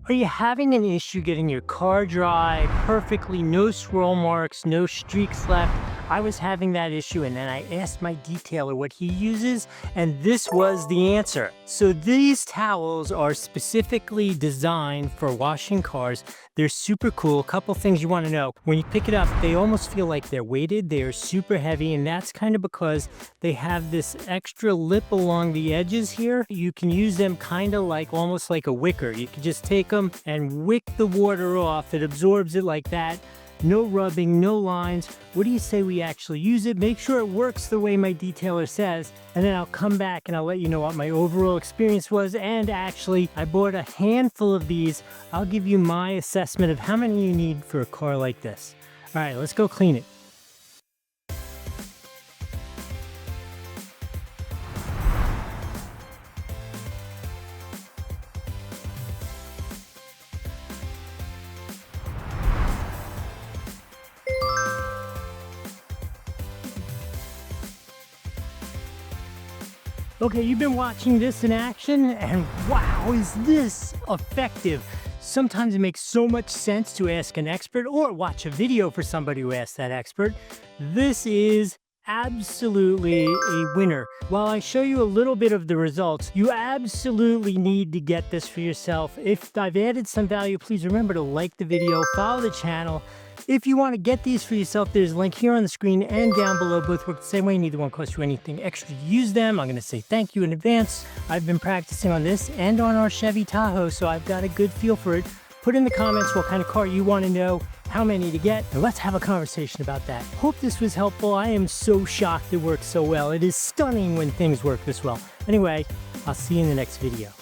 Are you having an issue getting your car dry perfectly, no swirl marks, no streaks left? I was having that issue, and then I asked my detailer what he uses, and this was the answer. So these towels are specifically designed for washing cars. They're super cool. A couple things you want to know. When you pick it up, they almost feel like they're weighted. They are super heavy, and that's kind of because they have this extra lip along the edges here. You can use them kind of like almost like a wicker. You can just take them and wick the water off. It absorbs it like that. No rubbing, no lines. What do you say we actually use it? Make sure it works the way my detailer says, and then I'll come back and I'll let you know what my overall experience was. And actually, I bought a handful of these. I'll give you my assessment of how many you need for a car like this. All right, let's go clean it. Okay, you've been watching this in action, and wow, is this effective? Sometimes it makes so much sense to ask an expert or watch a video for somebody who asked that expert. This is absolutely a winner. While I show you a little bit of the results, you absolutely need to get this for yourself. If I've added some value, please remember to like the video, follow the channel. If you want to get these for yourself, there's a link here on the screen and down below. Both work the same way. Neither one costs you anything extra to use them. I'm going to say thank you in advance. I've been practicing on this and on our Chevy Tahoe, so I've got a good feel for it. Put in the comments what kind of car you want to know, how many to get, and let's have a conversation about that. Hope this was helpful. I am so shocked it works so well. It is stunning when things work this well. Anyway, I'll see you in the next video.